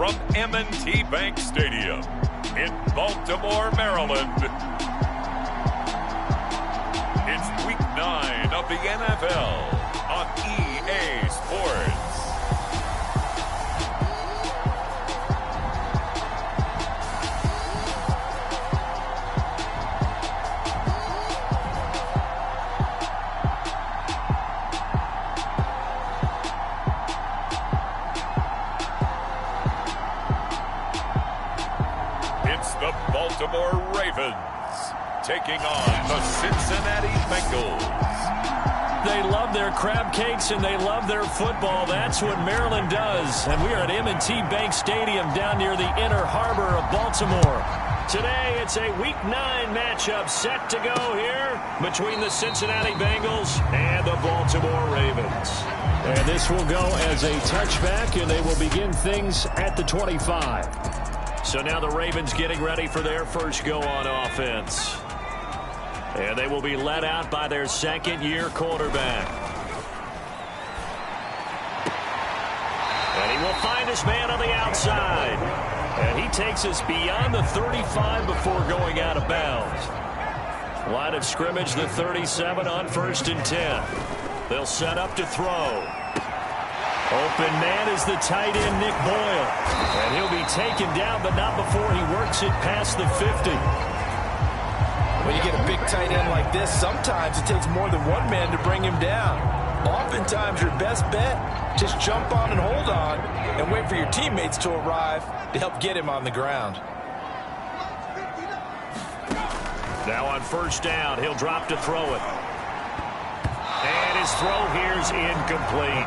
from M&T Bank Stadium in Baltimore, Maryland. It's Week 9 of the NFL on EA Sports. The Baltimore Ravens taking on the Cincinnati Bengals. They love their crab cakes and they love their football. That's what Maryland does. And we are at M&T Bank Stadium down near the Inner Harbor of Baltimore. Today it's a Week 9 matchup set to go here between the Cincinnati Bengals and the Baltimore Ravens. And this will go as a touchback, and they will begin things at the 25. So now the Ravens getting ready for their first go on offense. And they will be led out by their second-year quarterback. And he will find his man on the outside. And he takes us beyond the 35 before going out of bounds. Line of scrimmage, the 37 on 1st and 10. They'll set up to throw. Open man is the tight end, Nick Boyle. And he'll be taken down, but not before he works it past the 50. When you get a big tight end like this, sometimes it takes more than one man to bring him down. Oftentimes, your best bet, just jump on and hold on and wait for your teammates to arrive to help get him on the ground. Now on 1st down, he'll drop to throw it. And his throw here's incomplete.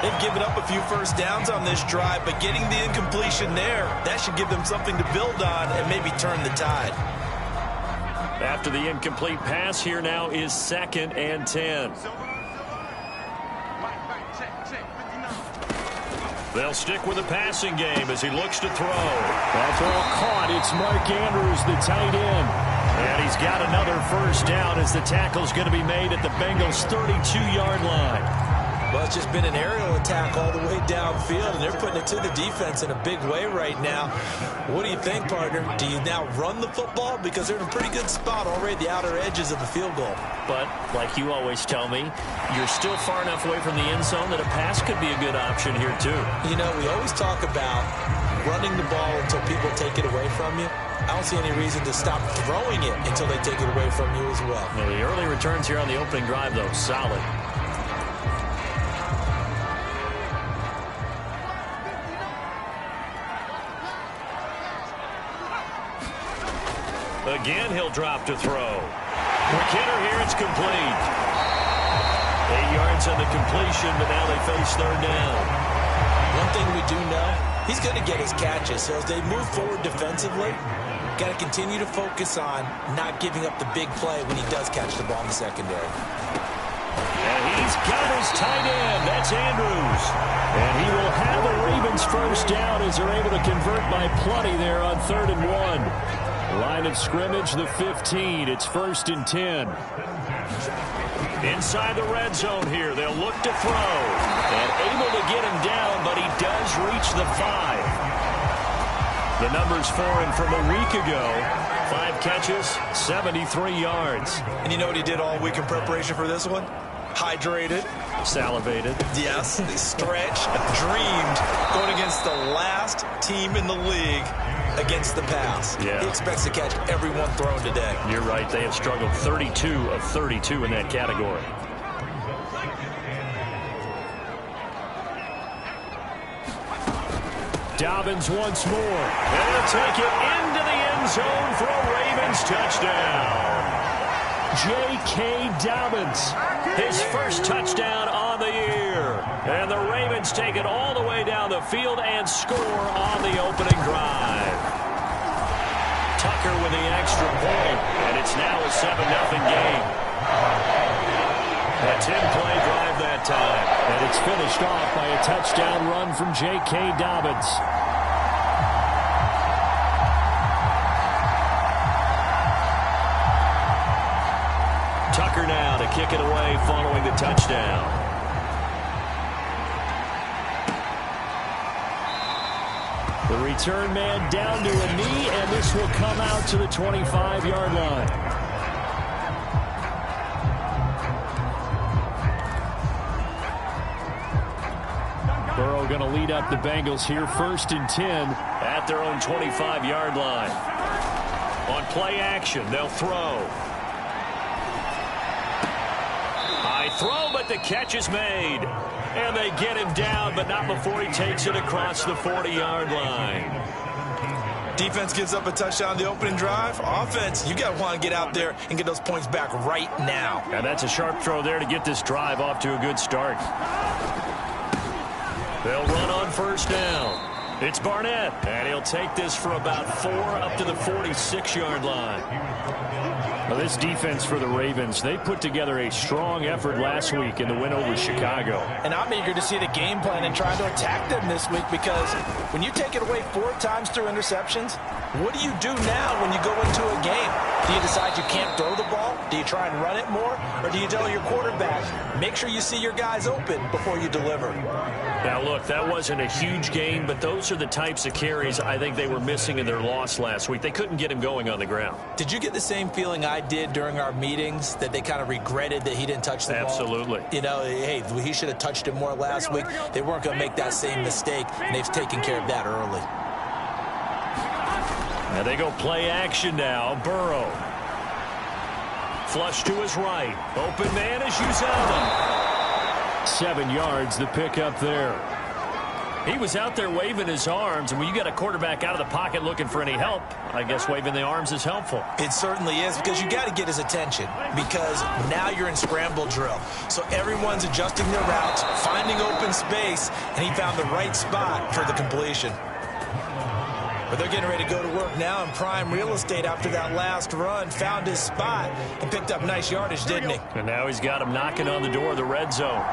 They've given up a few first downs on this drive, but getting the incompletion there, that should give them something to build on and maybe turn the tide. After the incomplete pass, here now is 2nd and 10. They'll stick with the passing game as he looks to throw. That's all caught. It's Mark Andrews, the tight end. And he's got another first down as the tackle's going to be made at the Bengals' 32-yard line. Well, it's just been an aerial attack all the way downfield, and they're putting it to the defense in a big way right now. What do you think, partner? Do you now run the football? Because they're in a pretty good spot already at the outer edges of the field goal. But, like you always tell me, you're still far enough away from the end zone that a pass could be a good option here, too. You know, we always talk about running the ball until people take it away from you. I don't see any reason to stop throwing it until they take it away from you as well. Well, the early returns here on the opening drive, though, solid. Again, he'll drop to throw. McKinnon here, it's complete. 8 yards on the completion, but now they face 3rd down. One thing we do know, he's going to get his catches. So as they move forward defensively, got to continue to focus on not giving up the big play when he does catch the ball in the secondary. And he's got his tight end. That's Andrews. And he will have the Ravens first down as they're able to convert by plenty there on 3rd and 1. Line of scrimmage, the 15. It's 1st and 10. Inside the red zone here. They'll look to throw. And able to get him down, but he does reach the 5. The numbers for him from a week ago. 5 catches, 73 yards. And you know what he did all week in preparation for this one? Hydrated. Salivated. Yes, they stretched, dreamed, going against the last team in the league against the pass. Yeah. He expects to catch every one thrown today. You're right. They have struggled 32 of 32 in that category. Dobbins once more. And he'll take it into the end zone for a Ravens touchdown. J.K. Dobbins, his first touchdown on the year. And the Ravens take it all the way down the field and score on the opening drive. Tucker with the extra point, and it's now a 7-0 game. A 10-play drive that time. And it's finished off by a touchdown run from J.K. Dobbins. Tucker now to kick it away following the touchdown. The return man down to a knee, and this will come out to the 25-yard line. Burrow going to lead up the Bengals here, 1st and 10 at their own 25-yard line. On play action, they'll throw. High throw, but the catch is made. And they get him down, but not before he takes it across the 40-yard line. Defense gives up a touchdown on the opening drive. Offense, you got to want to get out there and get those points back right now. And that's a sharp throw there to get this drive off to a good start. They'll run on 1st down. It's Barnett, and he'll take this for about 4 up to the 46-yard line. Well, this defense for the Ravens, they put together a strong effort last week in the win over Chicago. And I'm eager to see the game plan and trying to attack them this week, because when you take it away 4 times through interceptions, what do you do now when you go into a game? Do you decide you can't throw the ball? Do you try and run it more? Or do you tell your quarterback, make sure you see your guys open before you deliver? Now, look, that wasn't a huge gain, but those are the types of carries I think they were missing in their loss last week. They couldn't get him going on the ground. Did you get the same feeling I did during our meetings, that they kind of regretted that he didn't touch the ball? Absolutely. You know, hey, he should have touched it more last week. They weren't going to make that same mistake, and they've taken care of that early. And they go play action now. Burrow. Flush to his right. Open man is Uzama. 7 yards, the pickup there. He was out there waving his arms, and when you got a quarterback out of the pocket looking for any help, I guess waving the arms is helpful. It certainly is, because you got to get his attention, because now you're in scramble drill. So everyone's adjusting their routes, finding open space, and he found the right spot for the completion. But they're getting ready to go to work now in prime real estate after that last run. Found his spot and picked up nice yardage, didn't he? And now he's got him knocking on the door of the red zone.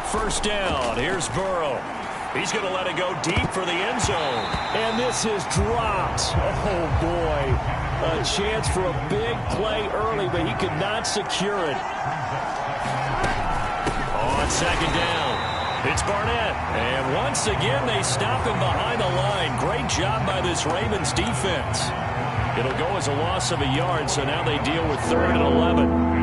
First down. Here's Burrow. He's going to let it go deep for the end zone. And this is dropped. Oh, boy. A chance for a big play early, but he could not secure it. On 2nd down, it's Barnett. And once again, they stop him behind the line. Great job by this Ravens defense. It'll go as a loss of a yard, so now they deal with 3rd and 11.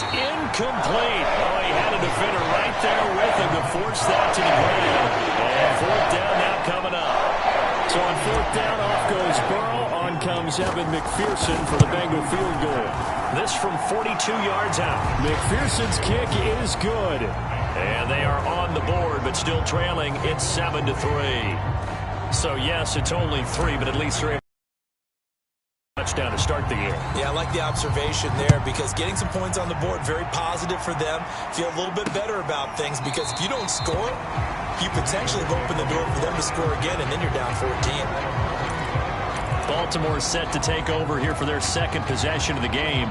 Incomplete. Oh, he had a defender right there with him to force that to the ground. And 4th down now coming up. So on 4th down, off goes Burrow. On comes Evan McPherson for the Bengal field goal. This from 42 yards out. McPherson's kick is good. And they are on the board, but still trailing. It's 7-3. So, yes, it's only 3, but at least 3. Touchdown to start the game. Yeah, I like the observation there, because getting some points on the board, very positive for them. Feel a little bit better about things, because if you don't score, you potentially have opened the door for them to score again, and then you're down 14. Baltimore set to take over here for their 2nd possession of the game.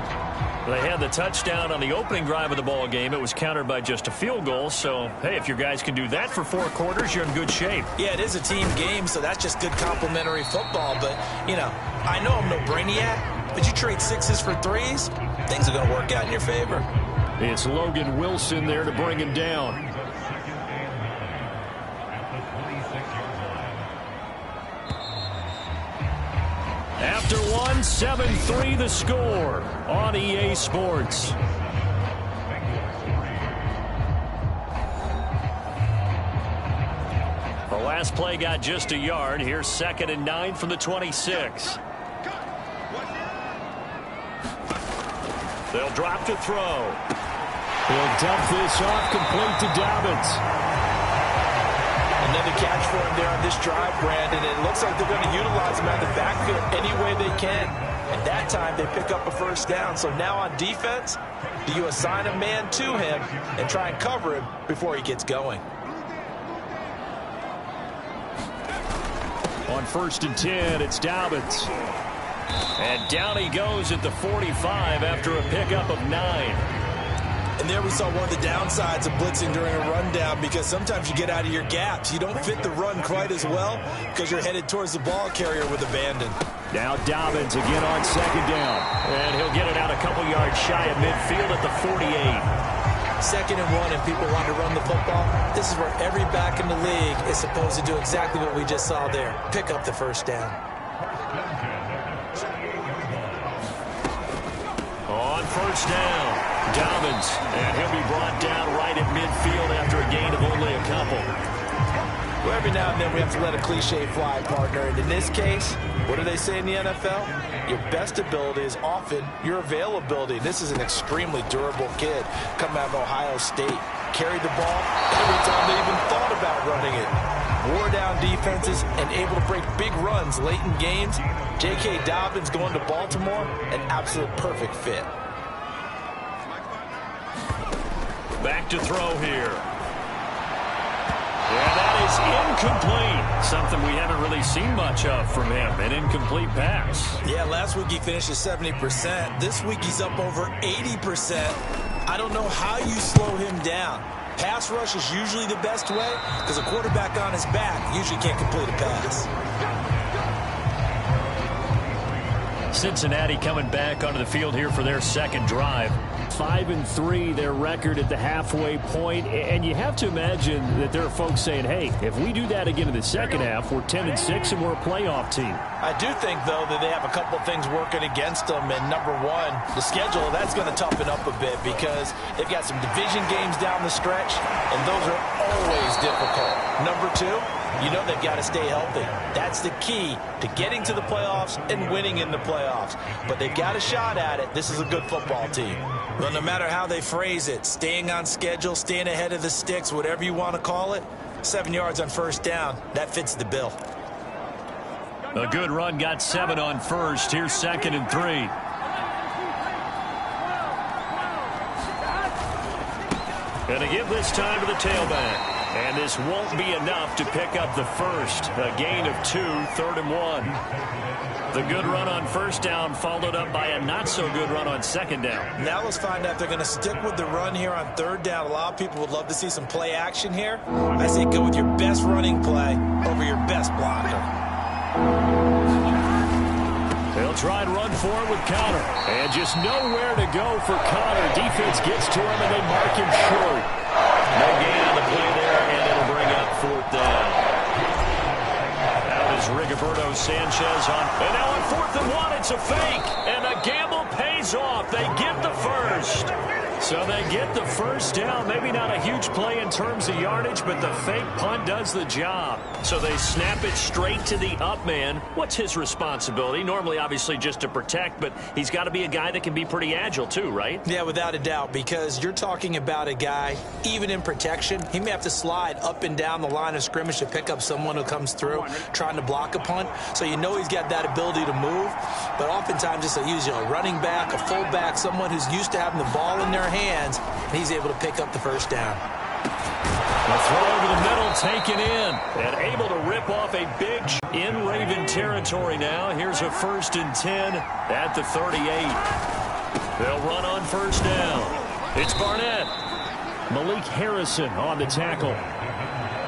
They had the touchdown on the opening drive of the ball game. It was countered by just a field goal. So, hey, if your guys can do that for 4 quarters, you're in good shape. Yeah, it is a team game, so that's just good complimentary football. But, you know, I know I'm no brainiac, but you trade 6s for 3s, things are going to work out in your favor. It's Logan Wilson there to bring him down. After 7-3 the score on EA Sports. The last play got just a yard. Here's 2nd and 9 from the 26. They'll drop to throw. He'll dump this off complete to Dobbins. Another catch for him there on this drive, Brandon. It looks like they're going to utilize him out of the backfield any way they can. And that time they pick up a 1st down. So now on defense, do you assign a man to him and try and cover him before he gets going? On 1st and 10, it's Dobbins. And down he goes at the 45 after a pickup of 9. And there we saw one of the downsides of blitzing during a rundown, because sometimes you get out of your gaps. You don't fit the run quite as well because you're headed towards the ball carrier with abandon. Now Dobbins again on second down. And he'll get it out a couple yards shy of midfield at the 48. Second and 1 and people want to run the football. This is where every back in the league is supposed to do exactly what we just saw there. Pick up the first down. On first down, Dobbins, and he'll be brought down right at midfield after a gain of only a couple. Well, every now and then we have to let a cliche fly, partner. And in this case, what do they say in the NFL? Your best ability is often your availability. This is an extremely durable kid coming out of Ohio State. Carried the ball every time they even thought about running it. Wore down defenses and able to break big runs late in games. J.K. Dobbins going to Baltimore, an absolute perfect fit. Back to throw here. Yeah, that is incomplete. Something we haven't really seen much of from him, an incomplete pass. Yeah, last week he finished at 70%. This week he's up over 80%. I don't know how you slow him down. Pass rush is usually the best way because a quarterback on his back usually can't complete a pass. Cincinnati coming back onto the field here for their second drive. 5-3, their record at the halfway point, and you have to imagine that there are folks saying, hey, if we do that again in the second half, we're 10-6 and we're a playoff team. I do think, though, that they have a couple of things working against them, and number one, the schedule, that's going to toughen up a bit because they've got some division games down the stretch, and those are always difficult. Number two, you know they've got to stay healthy. That's the key to getting to the playoffs and winning in the playoffs. But they've got a shot at it. This is a good football team. Well, no matter how they phrase it, staying on schedule, staying ahead of the sticks, whatever you want to call it, 7 yards on first down, that fits the bill. A good run got 7 on first. Here's 2nd and 3. And to give this time to the tailback. And this won't be enough to pick up the first. A gain of 2, 3rd and 1. The good run on first down followed up by a not-so-good run on second down. Now let's find out if they're going to stick with the run here on third down. A lot of people would love to see some play action here. I say go with your best running play over your best blocker. They'll try and run forward with Connor. And just nowhere to go for Connor. Defense gets to him, and they mark him short. No gain on the play there, and it'll bring up 4th down. Now is Rigoberto Sanchez on. And now on 4th and 1, it's a fake. And a gamble pays off. They get the first. So they get the first down. Maybe not a huge play in terms of yardage, but the fake punt does the job. So they snap it straight to the up man. What's his responsibility? Normally, obviously, just to protect, but he's got to be a guy that can be pretty agile too, right? Yeah, without a doubt, because you're talking about a guy, even in protection, he may have to slide up and down the line of scrimmage to pick up someone who comes through trying to block a punt. So you know he's got that ability to move, but oftentimes just usually a running back, a fullback, someone who's used to having the ball in their hands, and he's able to pick up the first down. The throw over the middle, taken in, and able to rip off a big in Raven territory now. Here's a 1st and 10 at the 38. They'll run on first down. It's Barnett. Malik Harrison on the tackle.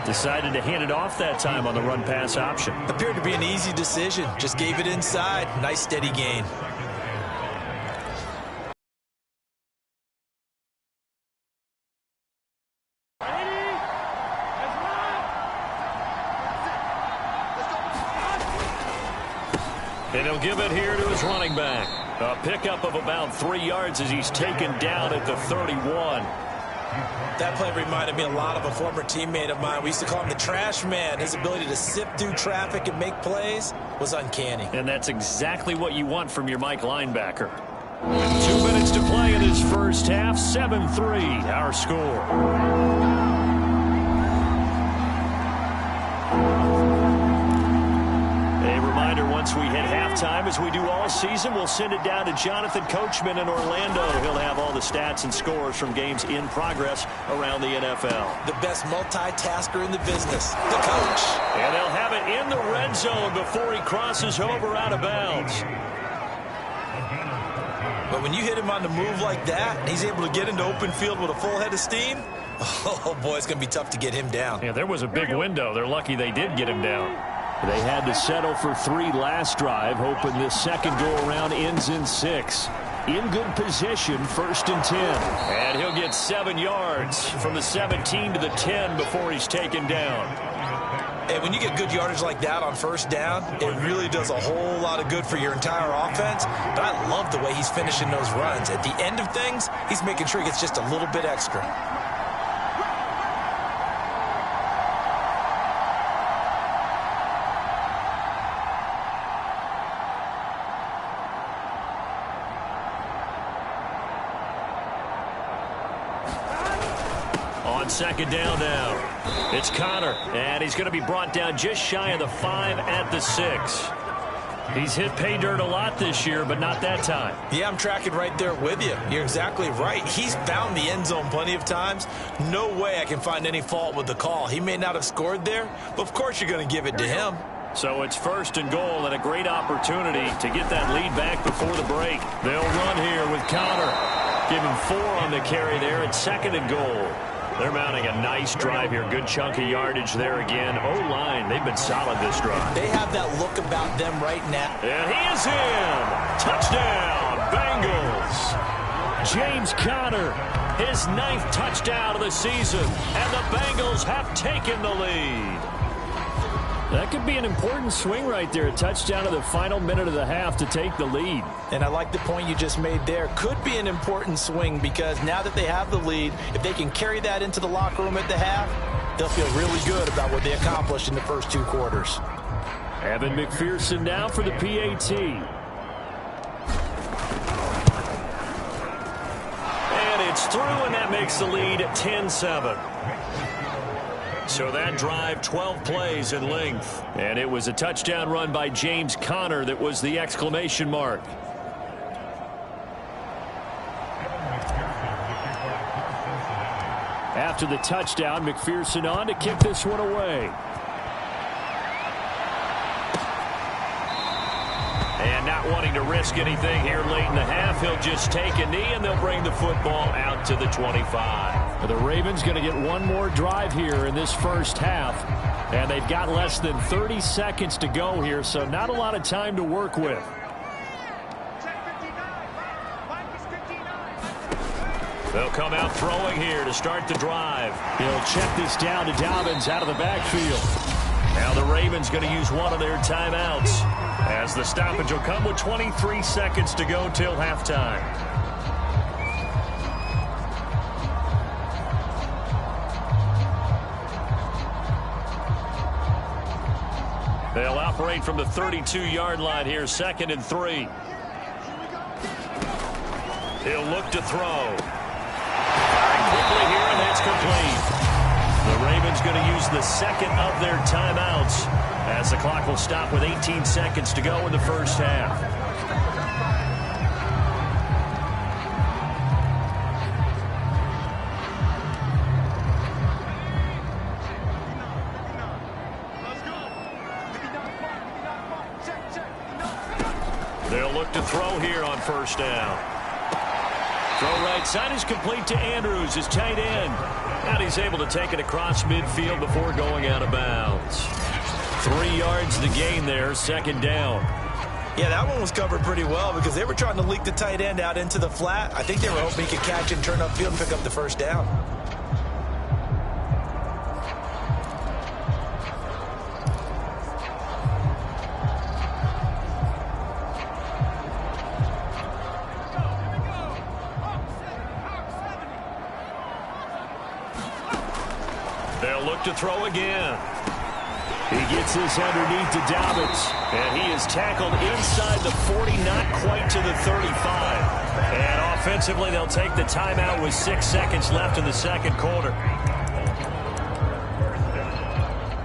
Decided to hand it off that time on the run-pass option. Appeared to be an easy decision. Just gave it inside. Nice steady gain. And he'll give it here to his running back. A pickup of about 3 yards as he's taken down at the 31. That play reminded me a lot of a former teammate of mine. We used to call him the trash man. His ability to sift through traffic and make plays was uncanny. And that's exactly what you want from your Mike linebacker. 2 minutes to play in his first half. 7-3, our score. Once we hit halftime, as we do all season, we'll send it down to Jonathan Coachman in Orlando. He'll have all the stats and scores from games in progress around the NFL. The best multitasker in the business, the coach. And they'll have it in the red zone before he crosses over out of bounds. But But when you hit him on the move like that, and he's able to get into open field with a full head of steam, oh, boy, it's going to be tough to get him down. Yeah, there was a big window. They're lucky they did get him down. They had to settle for 3 last drive, hoping this second go-around ends in 6. In good position, 1st and 10. And he'll get 7 yards from the 17 to the 10 before he's taken down. And when you get good yardage like that on 1st down, it really does a whole lot of good for your entire offense. But I love the way he's finishing those runs. At the end of things, he's making sure he gets just a little bit extra. On 2nd down now. It's Connor, and he's going to be brought down just shy of the 5 at the 6. He's hit pay dirt a lot this year, but not that time. Yeah, I'm tracking right there with you. You're exactly right. He's found the end zone plenty of times. No way I can find any fault with the call. He may not have scored there, but of course you're going to give it to him. So it's 1st and goal and a great opportunity to get that lead back before the break. They'll run here with Connor. Give him 4 on the carry there at 2nd and goal. They're mounting a nice drive here. Good chunk of yardage there again. O-line, they've been solid this drive. They have that look about them right now. And he is in. Touchdown, Bengals. James Conner, his 9th touchdown of the season. And the Bengals have taken the lead. That could be an important swing right there. A touchdown in the final minute of the half to take the lead. And I like the point you just made there. Could be an important swing because now that they have the lead, if they can carry that into the locker room at the half, they'll feel really good about what they accomplished in the first 2 quarters. Evan McPherson now for the PAT. And it's through, and that makes the lead 10-7. So that drive, 12 plays in length. And it was a touchdown run by James Conner that was the exclamation mark. After the touchdown, McPherson on to kick this one away. And not wanting to risk anything here late in the half, he'll just take a knee, and they'll bring the football out to the 25. The Ravens going to get one more drive here in this first half, and they've got less than 30 seconds to go here, so not a lot of time to work with. They'll come out throwing here to start the drive. He'll check this down to Dobbins out of the backfield. Now the Ravens going to use one of their timeouts, as the stoppage will come with 23 seconds to go till halftime. They'll operate from the 32-yard line here, 2nd and 3. He'll look to throw. Firing quickly here, and that's complete. The Ravens going to use the 2nd of their timeouts, as the clock will stop with 18 seconds to go in the first half. They'll look to throw here on 1st down. Throw right side is complete to Andrews, his tight end. And he's able to take it across midfield before going out of bounds. 3 yards to gain there, 2nd down. Yeah, that one was covered pretty well because they were trying to leak the tight end out into the flat. I think they were hoping he could catch it and turn upfield and pick up the 1st down. They'll look to throw again. He gets this underneath to Dobbins, and he is tackled inside the 40, not quite to the 35. And offensively, they'll take the timeout with 6 seconds left in the second quarter.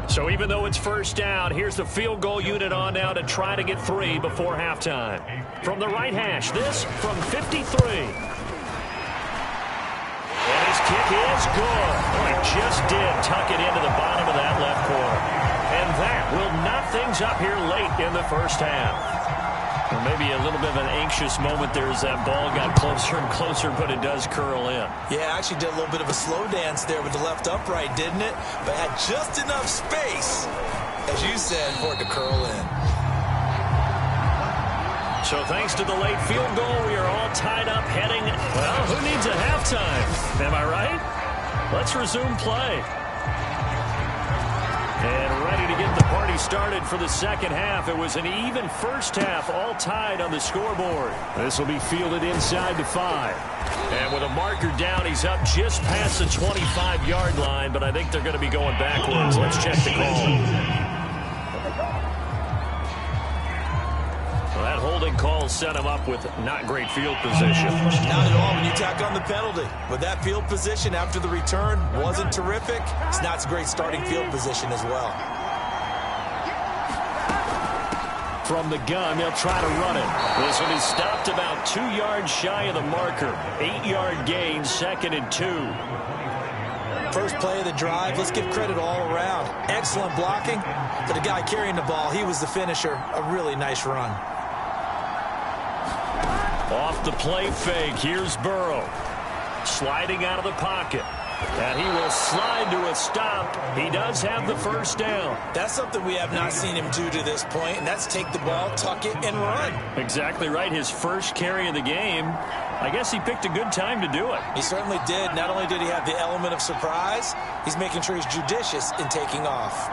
So even though it's 1st down, here's the field goal unit on now to try to get 3 before halftime. From the right hash, this from 53. Kick is good. Well, he just did tuck it into the bottom of that left corner. And that will knot things up here late in the first half. Well, maybe a little bit of an anxious moment there as that ball got closer and closer, but it does curl in. Yeah, actually did a little bit of a slow dance there with the left upright, didn't it? But had just enough space, as you said, for it to curl in. So thanks to the late field goal, we are all tied up heading, well, who needs a halftime? Am I right? Let's resume play. And ready to get the party started for the second half. It was an even first half, all tied on the scoreboard. This will be fielded inside the 5. And with a marker down, he's up just past the 25-yard line, but I think they're going to be going backwards. Let's check the call. Well, that holding call set him up with not great field position. Not at all when you tack on the penalty. But that field position after the return wasn't terrific. It's not a great starting field position as well. From the gun, they'll try to run it. This one is stopped about 2 yards shy of the marker. 8-yard gain, 2nd and 2. First play of the drive, let's give credit all around. Excellent blocking. For the guy carrying the ball, he was the finisher. A really nice run. Off the play fake, here's Burrow. Sliding out of the pocket. And he will slide to a stop. He does have the first down. That's something we have not seen him do to this point, and that's take the ball, tuck it, and run. Exactly right. His first carry of the game. I guess he picked a good time to do it. He certainly did. Not only did he have the element of surprise, he's making sure he's judicious in taking off.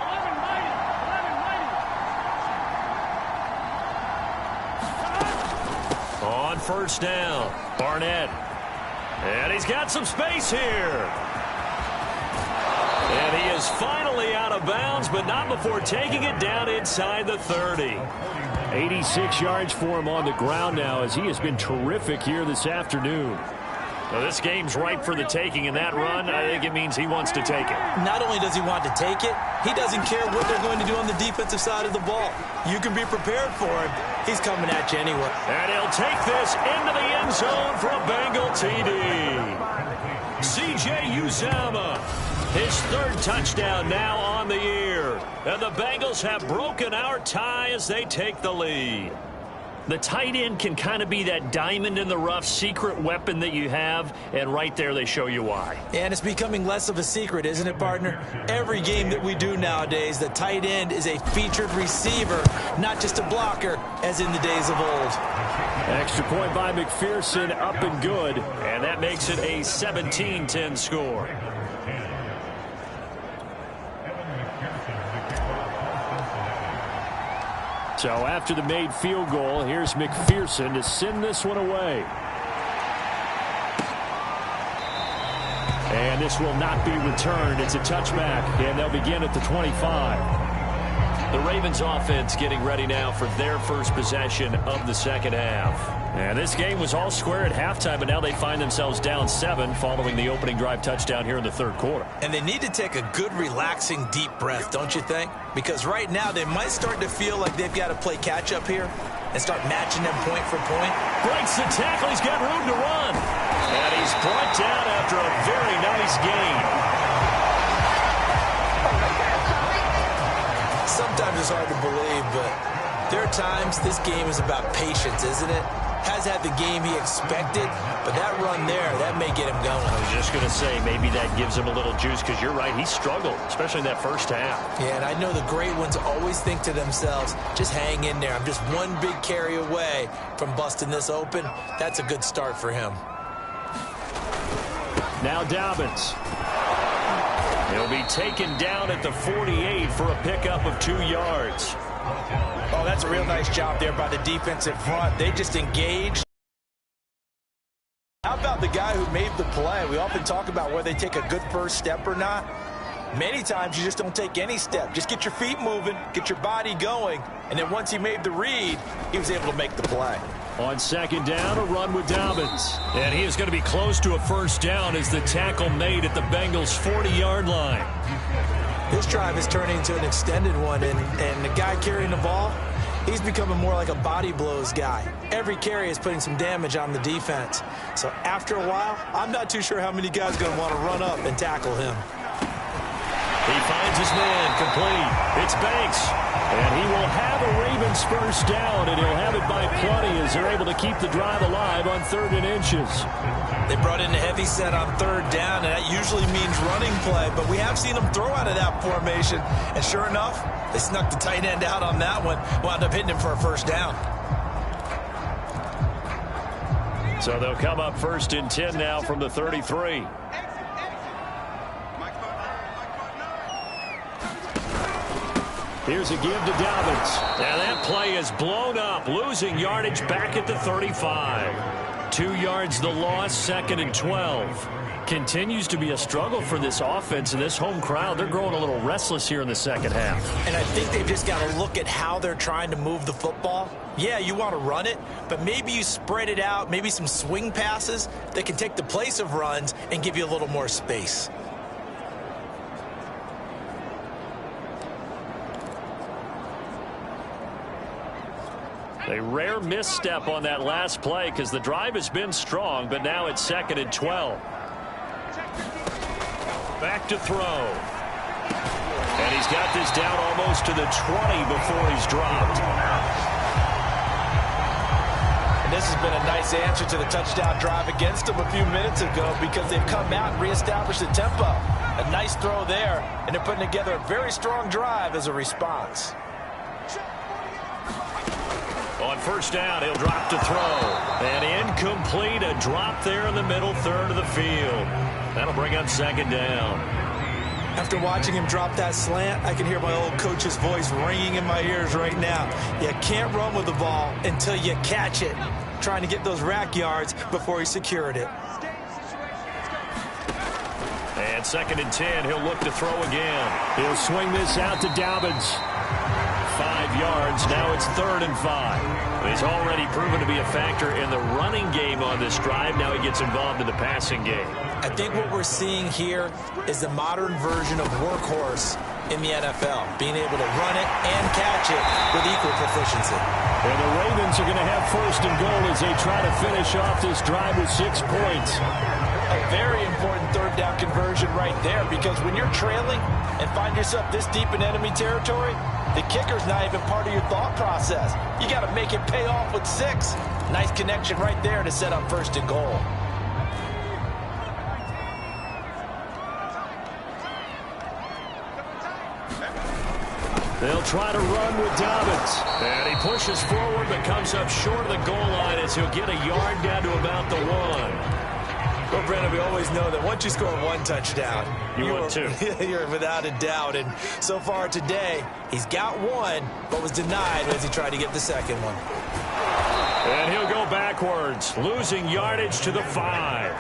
On first down, Barnett. And he's got some space here. And he is finally out of bounds, but not before taking it down inside the 30. 86 yards for him on the ground now, as he has been terrific here this afternoon. Well, this game's ripe for the taking, and that run, I think it means he wants to take it. Not only does he want to take it, he doesn't care what they're going to do on the defensive side of the ball. You can be prepared for him. He's coming at you anyway. And he'll take this into the end zone for a Bengal TD. C.J. Uzama, his 3rd touchdown now on the year. And the Bengals have broken our tie as they take the lead. The tight end can kind of be that diamond in the rough secret weapon that you have, and right there they show you why. And it's becoming less of a secret, isn't it, partner? Every game that we do nowadays, the tight end is a featured receiver, not just a blocker, as in the days of old. Extra point by McPherson, up and good, and that makes it a 17-10 score. So after the made field goal, here's McPherson to send this one away. And this will not be returned. It's a touchback, and they'll begin at the 25. The Ravens offense getting ready now for their first possession of the second half. And this game was all square at halftime, but now they find themselves down 7 following the opening drive touchdown here in the 3rd quarter. And they need to take a good, relaxing, deep breath, don't you think? Because right now they might start to feel like they've got to play catch-up here and start matching them point for point. Breaks the tackle. He's got room to run. And he's brought down after a very nice gain. Sometimes it's hard to believe, but there are times this game is about patience, isn't it? Has had the game he expected, but that run there, that may get him going. I was just going to say, maybe that gives him a little juice, because you're right, he struggled, especially in that first half. Yeah, and I know the great ones always think to themselves, just hang in there. I'm just one big carry away from busting this open. That's a good start for him. Now Dobbins. He'll be taken down at the 48 for a pickup of 2 yards. Oh, that's a real nice job there by the defensive front. They just engaged. How about the guy who made the play? We often talk about whether they take a good first step or not. Many times you just don't take any step. Just get your feet moving, get your body going, and then once he made the read, he was able to make the play. On second down, a run with Dobbins. And he is going to be close to a first down as the tackle made at the Bengals' 40-yard line. This drive is turning into an extended one, and the guy carrying the ball, he's becoming more like a body blows guy. Every carry is putting some damage on the defense. So after a while, I'm not too sure how many guys are going to want to run up and tackle him. He finds finds his man, complete. It's Banks. And he will have a Ravens first down, and he'll have it by plenty as they're able to keep the drive alive on 3rd and inches. They brought in a heavy set on 3rd down, and that usually means running play, but we have seen them throw out of that formation, and sure enough, they snuck the tight end out on that one, wound up hitting him for a first down. So they'll come up 1st and 10 now from the 33. Here's a give to Dobbins. And that play is blown up, losing yardage back at the 35. 2 yards the loss, 2nd and 12. Continues to be a struggle for this offense and this home crowd. They're growing a little restless here in the second half. And I think they've just got to look at how they're trying to move the football. Yeah, you want to run it, but maybe you spread it out, maybe some swing passes that can take the place of runs and give you a little more space. A rare misstep on that last play because the drive has been strong, but now it's 2nd and 12. Back to throw. And he's got this down almost to the 20 before he's dropped. And this has been a nice answer to the touchdown drive against them a few minutes ago because they've come out and reestablished the tempo. A nice throw there, and they're putting together a very strong drive as a response. On 1st down, he'll drop to throw. And incomplete, a drop there in the middle 3rd of the field. That'll bring up 2nd down. After watching him drop that slant, I can hear my old coach's voice ringing in my ears right now. You can't run with the ball until you catch it. Trying to get those rack yards before he secured it. And 2nd and 10, he'll look to throw again. He'll swing this out to Dobbins. 5 yards. Now it's 3rd and 5. He's already proven to be a factor in the running game on this drive. Now he gets involved in the passing game. I think what we're seeing here is the modern version of workhorse in the NFL, being able to run it and catch it with equal proficiency. And the Ravens are going to have 1st and goal as they try to finish off this drive with 6 points. A very important 3rd down conversion right there, because when you're trailing and find yourself this deep in enemy territory, the kicker's not even part of your thought process. You got to make it pay off with 6. Nice connection right there to set up 1st and goal. They'll try to run with Dobbins. And he pushes forward but comes up short of the goal line as he'll get a yard down to about the 1. Well, Brandon, we always know that once you score 1 touchdown, you're 2. You're without a doubt. And so far today, he's got 1, but was denied as he tried to get the 2nd one. And he'll go backwards, losing yardage to the 5.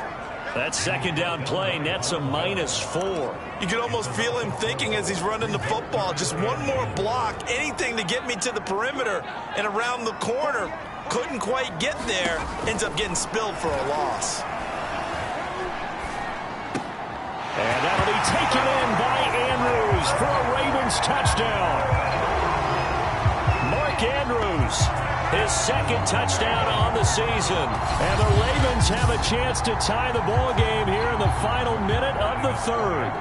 That 2nd down play nets a -4. You can almost feel him thinking as he's running the football, just one more block, anything to get me to the perimeter and around the corner. Couldn't quite get there, ends up getting spilled for a loss. And that'll be taken in by Andrews for a Ravens touchdown. Mark Andrews, his 2nd touchdown on the season. And the Ravens have a chance to tie the ball game here in the final minute of the 3rd.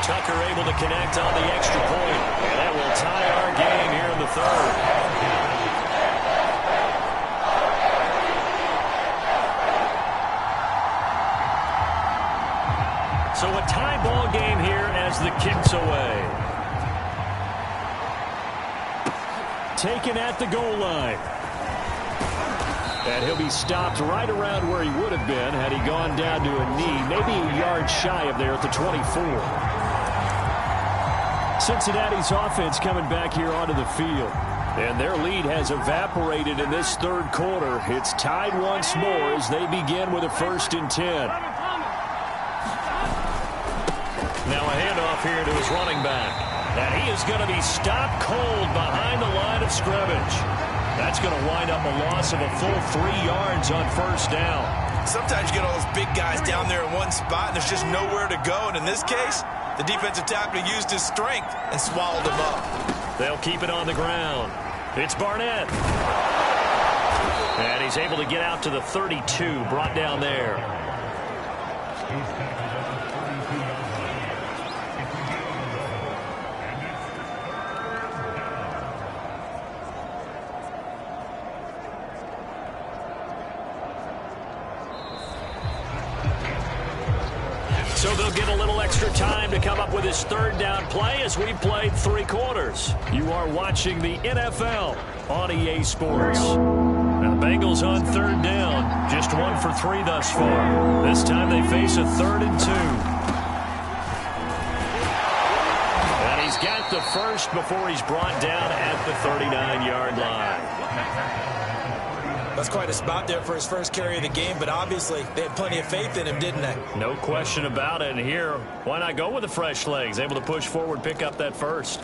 Tucker able to connect on the extra point. And that will tie our game here in the 3rd. So a tie ball game here as the kick's away. Taken at the goal line. And he'll be stopped right around where he would have been had he gone down to a knee, maybe a yard shy of there at the 24. Cincinnati's offense coming back here onto the field. And their lead has evaporated in this 3rd quarter. It's tied once more as they begin with a 1st and 10. Now a handoff here to his running back. And he is going to be stopped cold behind the line of scrimmage. That's going to wind up a loss of a full 3 yards on 1st down. Sometimes you get all those big guys down there in one spot and there's just nowhere to go. And in this case, the defensive tackle used his strength and swallowed him up. They'll keep it on the ground. It's Barnett. And he's able to get out to the 32, brought down there. So they'll get a little extra time to come up with his third down play as we played 3 quarters. You are watching the NFL on EA Sports. And the Bengals on third down. Just 1 for 3 thus far. This time they face a 3rd and 2. And he's got the first before he's brought down at the 39-yard line. That's quite a spot there for his first carry of the game, but obviously they had plenty of faith in him, didn't they? No question about it. And here, why not go with the fresh legs? Able to push forward, pick up that first.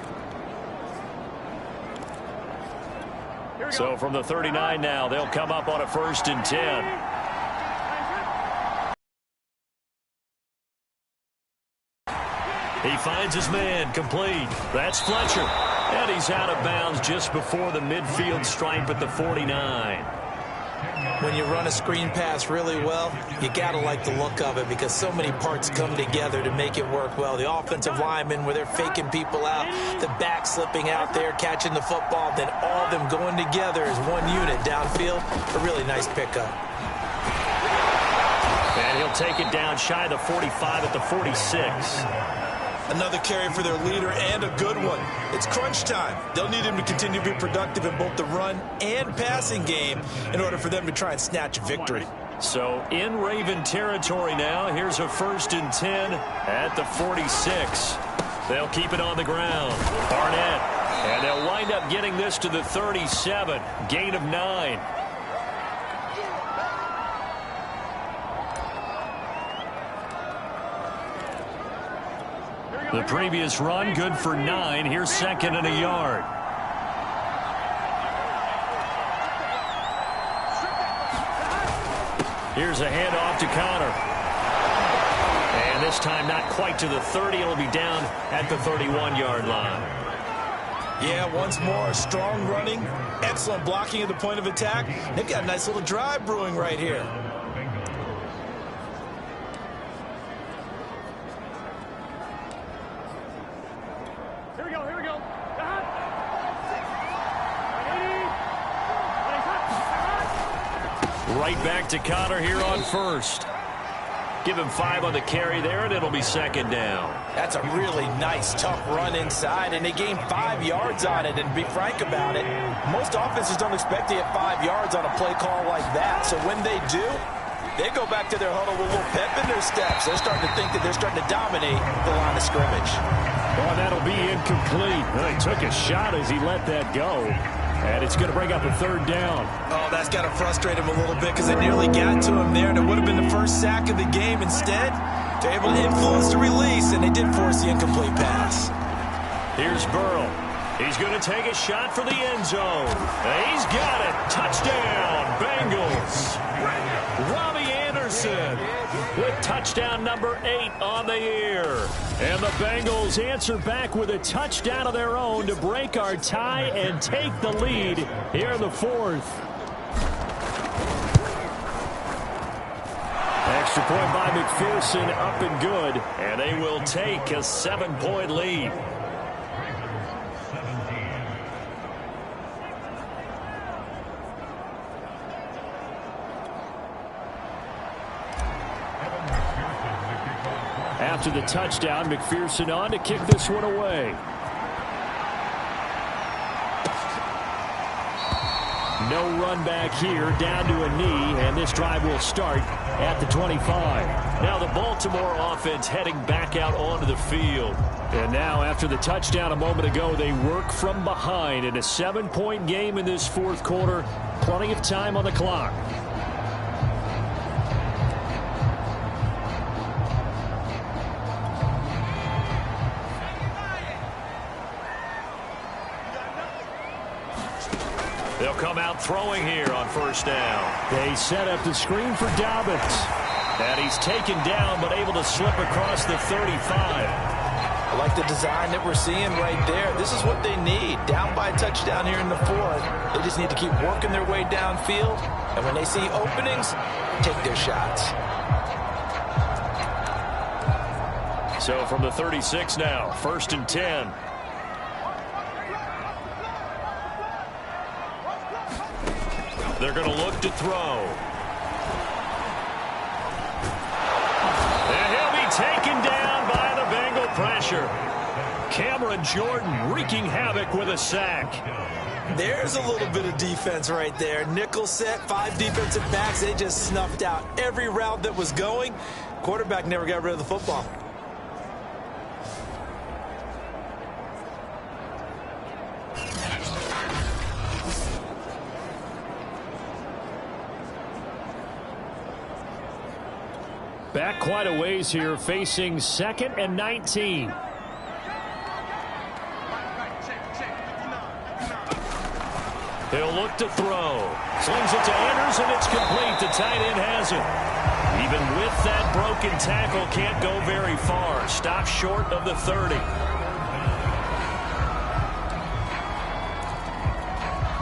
So from the 39 now, they'll come up on a 1st and 10. He finds his man, complete. That's Fletcher. And he's out of bounds just before the midfield stripe at the 49. When you run a screen pass really well, you got to like the look of it because so many parts come together to make it work well. The offensive linemen, where they're faking people out, the back slipping out there, catching the football, then all of them going together as one unit downfield. A really nice pickup. And he'll take it down shy of the 45 at the 46. Another carry for their leader and a good one. It's crunch time. They'll need him to continue to be productive in both the run and passing game in order for them to try and snatch a victory. So in Raven territory now. Here's a 1st and 10 at the 46. They'll keep it on the ground. Barnett. And they'll wind up getting this to the 37. Gain of 9. The previous run, good for 9. Here's 2nd and a yard. Here's a handoff to Connor. And this time not quite to the 30. It'll be down at the 31-yard line. Yeah, once more, strong running, excellent blocking at the point of attack. They've got a nice little drive brewing right here. Right back to Connor here on 1st. Give him 5 on the carry there, and it'll be 2nd down. That's a really nice, tough run inside, and they gained 5 yards on it. And to be frank about it, most offenses don't expect to get 5 yards on a play call like that. So when they do, they go back to their huddle with a little pep in their steps. They're starting to think that they're starting to dominate the line of scrimmage. Oh, that'll be incomplete. Well, he took a shot as he let that go. And it's going to bring up a 3rd down. Oh, that's got to frustrate him a little bit because it nearly got to him there, and it would have been the first sack of the game. Instead, they're able to influence the release, and they did force the incomplete pass. Here's Burrow. He's going to take a shot for the end zone. And he's got it. Touchdown, Bengals. Robbie Anderson with touchdown number 8 on the year. And the Bengals answer back with a touchdown of their own to break our tie and take the lead here in the 4th. Extra point by McPherson, up and good. And they will take a 7-point lead. After the touchdown, McPherson on to kick this one away. No run back here, down to a knee, and this drive will start at the 25. Now the Baltimore offense heading back out onto the field. And now after the touchdown a moment ago, they work from behind in a 7-point game in this 4th quarter. Plenty of time on the clock. They'll come out throwing here on 1st down. They set up the screen for Dobbins. And he's taken down but able to slip across the 35. I like the design that we're seeing right there. This is what they need. Down by a touchdown here in the 4th. They just need to keep working their way downfield. And when they see openings, take their shots. So from the 36 now, 1st and 10. They're going to look to throw. And he'll be taken down by the Bengal pressure. Cameron Jordan wreaking havoc with a sack. There's a little bit of defense right there. Nickel set, 5 defensive backs. They just snuffed out every route that was going. Quarterback never got rid of the football. Back quite a ways here, facing 2nd and 19. He'll look to throw. Slings it to Anders, and it's complete. The tight end has it. Even with that broken tackle, can't go very far. Stops short of the 30.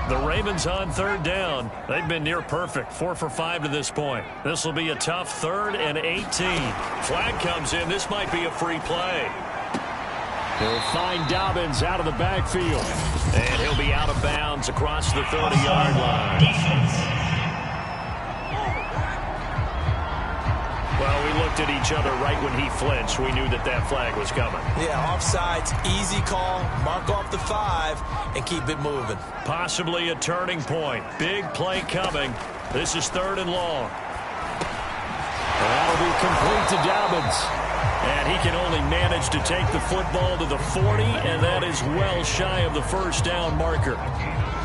The Ravens on 3rd down. They've been near perfect. 4 for 5 to this point. This will be a tough 3rd and 18. Flag comes in. This might be a free play. He'll find Dobbins out of the backfield. And he'll be out of bounds across the 30-yard line. Well, we looked at each other right when he flinched. We knew that that flag was coming. Yeah, offsides, easy call. Mark off the 5 and keep it moving. Possibly a turning point. Big play coming. This is 3rd and long. That'll be complete to Dobbins. And he can only manage to take the football to the 40, and that is well shy of the 1st down marker.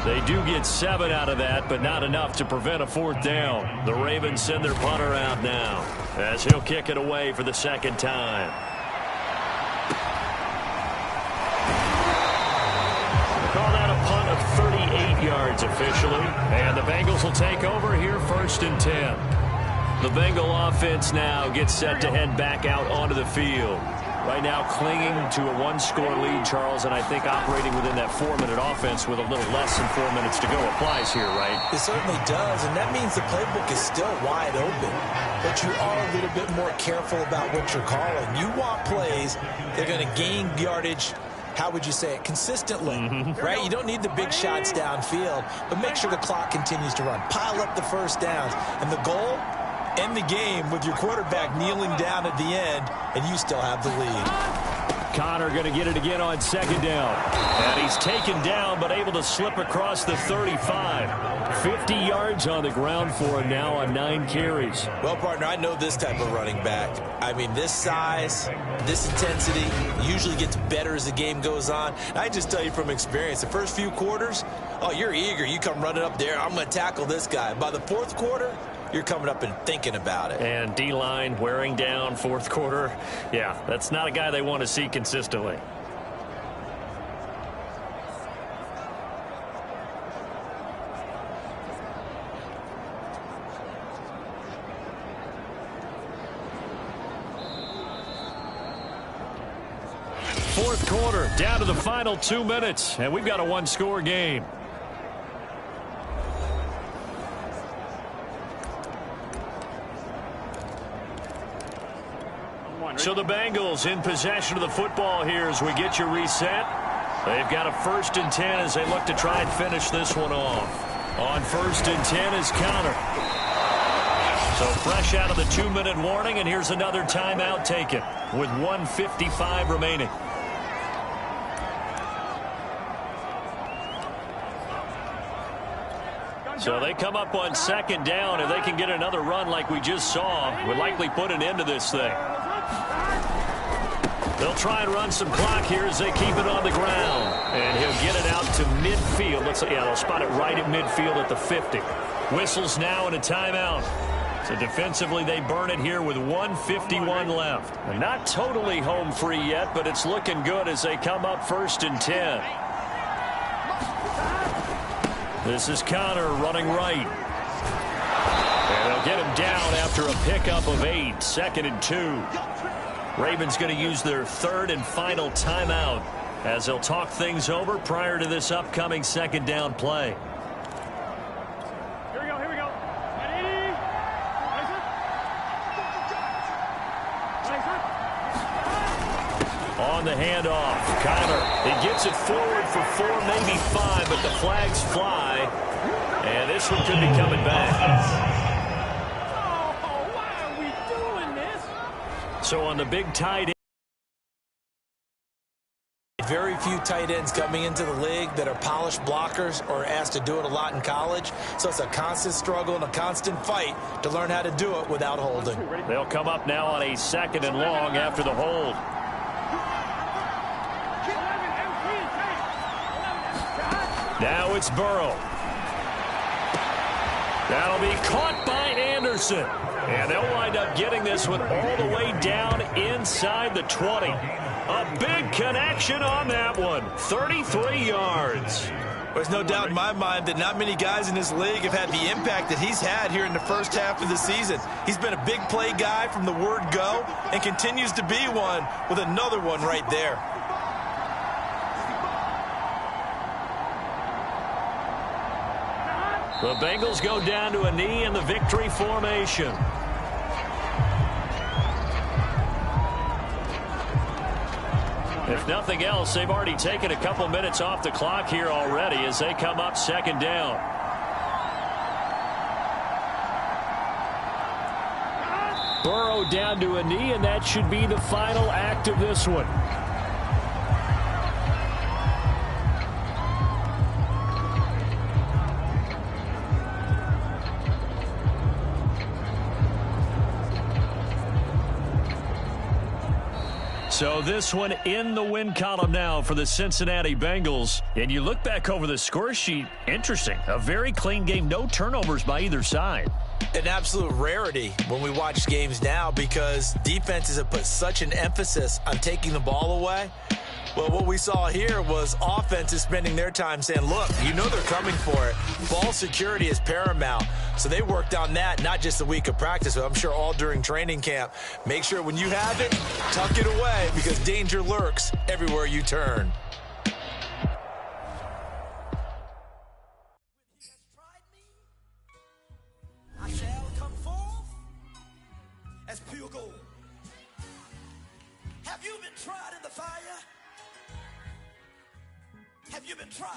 They do get 7 out of that, but not enough to prevent a 4th down. The Ravens send their punter out now, as he'll kick it away for the 2nd time. Call that a punt of 38 yards officially, and the Bengals will take over here 1st and 10. The Bengal offense now gets set to head back out onto the field. Right now clinging to a 1-score lead, Charles, and I think operating within that 4-minute offense with a little less than 4 minutes to go applies here, right? It certainly does, and that means the playbook is still wide open. But you are a little bit more careful about what you're calling. You want plays that are going to gain yardage, how would you say it, consistently, right? You don't need the big shots downfield, but make sure the clock continues to run. Pile up the 1st downs, and the goal, end the game with your quarterback kneeling down at the end, and you still have the lead. Connor going to get it again on 2nd down. And he's taken down, but able to slip across the 35. 50 yards on the ground for him now on 9 carries. Well, partner, I know this type of running back. I mean, this size, this intensity usually gets better as the game goes on. I just tell you from experience, the first few quarters, oh, you're eager. You come running up there, I'm going to tackle this guy. By the 4th quarter, you're coming up and thinking about it. And D-line wearing down 4th quarter. Yeah, that's not a guy they want to see consistently. Fourth quarter, down to the final 2 minutes, and we've got a 1-score game. So the Bengals in possession of the football here as we get you reset. They've got a 1st and 10 as they look to try and finish this one off. On 1st and 10 is Connor. So fresh out of the 2-minute warning, and here's another timeout taken with 1:55 remaining. So they come up on 2nd down. If they can get another run like we just saw, would likely put an end to this thing. They'll try and run some clock here as they keep it on the ground. And he'll get it out to midfield. Looks like, yeah, they'll spot it right at midfield at the 50. Whistles now and a timeout. So defensively, they burn it here with 1:51 left. And not totally home free yet, but it's looking good as they come up 1st and 10. This is Connor running right. And they'll get him down after a pickup of 8. 2nd and 2. Ravens going to use their 3rd and final timeout as they'll talk things over prior to this upcoming 2nd down play. Here we go, here we go. Ready? On the handoff, Kyler, he gets it forward for 4, maybe 5, but the flags fly, and this one could be coming back. Oh, why are we doing this? So on the big tight end. Very few tight ends coming into the league that are polished blockers or asked to do it a lot in college. So it's a constant struggle and a constant fight to learn how to do it without holding. They'll come up now on a 2nd and long after the hold. Now it's Burrow. That'll be caught by Anderson. And they'll wind up getting this one all the way down inside the 20. A big connection on that one. 33 yards. There's no doubt in my mind that not many guys in this league have had the impact that he's had here in the first half of the season. He's been a big play guy from the word go and continues to be one with another one right there. The Bengals go down to a knee in the victory formation. If nothing else, they've already taken a couple minutes off the clock here already as they come up 2nd down. Burrow down to a knee, and that should be the final act of this one. So this one in the win column now for the Cincinnati Bengals. And you look back over the score sheet, interesting. A very clean game, no turnovers by either side. An absolute rarity when we watch games now because defenses have put such an emphasis on taking the ball away. Well, what we saw here was offenses spending their time saying, look, you know they're coming for it. Ball security is paramount. So they worked on that, not just a week of practice, but I'm sure all during training camp. Make sure when you have it, tuck it away because danger lurks everywhere you turn. I shall come forth as pure gold. Have you been tried in the fire? Have you been tried?